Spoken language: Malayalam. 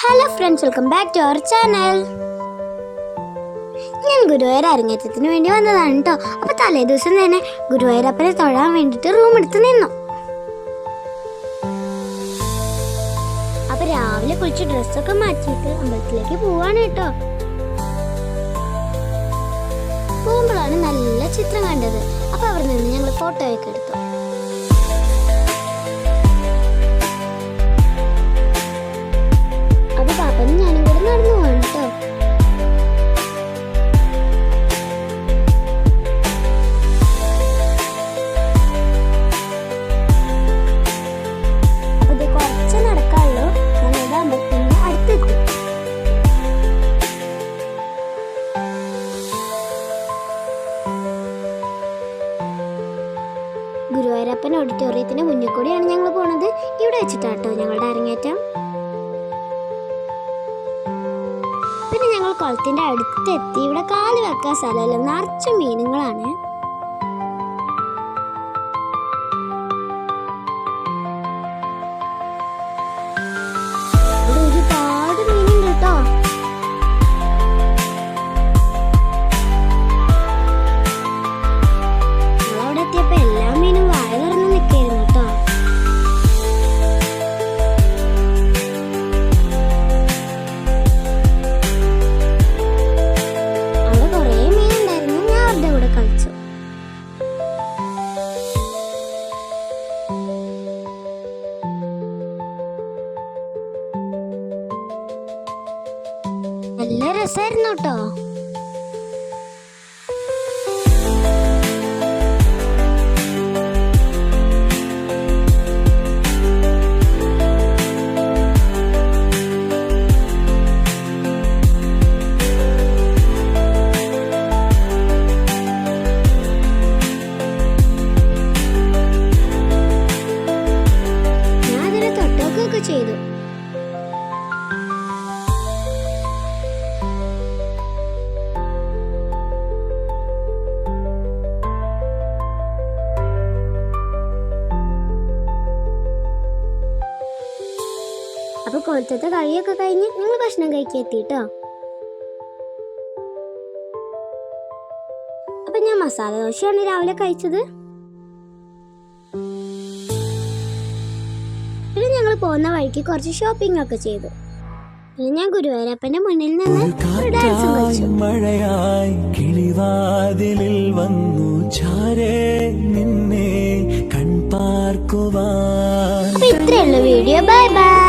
Hello friends, welcome back to our channel. ഞാൻ ഗുരുവായൂർ അരങ്ങേറ്റത്തിന് വേണ്ടി വന്നതാണ് കേട്ടോ. അപ്പോൾ തലേ ദിവസം തന്നെ ഗുരുവായൂരപ്പനെ തൊഴാൻ വേണ്ടിയിട്ട് റൂം എടുത്ത് നിന്നു. അപ്പോൾ രാവിലെ കുളിച്ച് ഡ്രസ്സൊക്കെ മാറ്റിയിട്ട് അമ്പലത്തിലേക്ക് പോവാണ് കേട്ടോ. പോകുമ്പോഴാണ് നല്ല ചിത്രം കണ്ടത്. അപ്പോൾ അവിടെ നിന്ന് ഞങ്ങൾ ഫോട്ടോയൊക്കെ എടുത്തു. ഞാനും കൂടെ നടന്നു പോവാണ് കേട്ടോ. അപ്പൊ ഇത് കുറച്ച് നടക്കാനുള്ളൂ. ഞങ്ങളുടെ അമ്പലത്തിന് അടുത്തെത്തി. ഗുരുവായൂരപ്പൻ ഓഡിറ്റോറിയത്തിന് മുന്നിൽ കൂടിയാണ് ഞങ്ങൾ പോണത്. ഇവിടെ വെച്ചിട്ടാട്ടോ ഞങ്ങളുടെ അരങ്ങേറ്റം. പിന്നെ ഞങ്ങൾ കുളത്തിന്റെ അടുത്തെത്തി. ഇവിടെ കാല് വെക്കാൻ സ്ഥലമല്ല, നിറച്ച മീനുകളാണ്. ഇവിടെ ഒരുപാട് മീനുണ്ട് കേട്ടോ. ഞങ്ങളവിടെ എത്തിയപ്പോ എല്ലാ മീനും വായ തുറന്ന് നിൽക്കായിരുന്നു കേട്ടോ. നല്ല രസമായിരുന്നു കേട്ടോ. ഞാൻ അതിനെ തൊട്ടൊക്കെ ചെയ്തു. അപ്പൊ കൊളത്തത്തെ കളിയൊക്കെ കഴിഞ്ഞ് ഞങ്ങൾ ഭക്ഷണം കഴിക്കാൻ എത്തിട്ടോ. അപ്പൊ ഞാൻ മസാല ദോശയാണ് രാവിലെ കഴിച്ചത്. പിന്നെ ഞങ്ങൾ പോകുന്ന വഴിക്ക് കുറച്ച് ഷോപ്പിംഗ് ഒക്കെ ചെയ്തു. പിന്നെ ഞാൻ ഗുരുവായൂരപ്പന്റെ മുന്നിൽ നിന്ന് ഡാൻസും കളിച്ചു. മഴയായി കിളിവാതിലിൽ വന്നു ചാരേ നിന്നെ കൺപാർക്കുവാൻ. അപ്പൊ ഇത്രയുള്ള വീഡിയോ. Bye bye.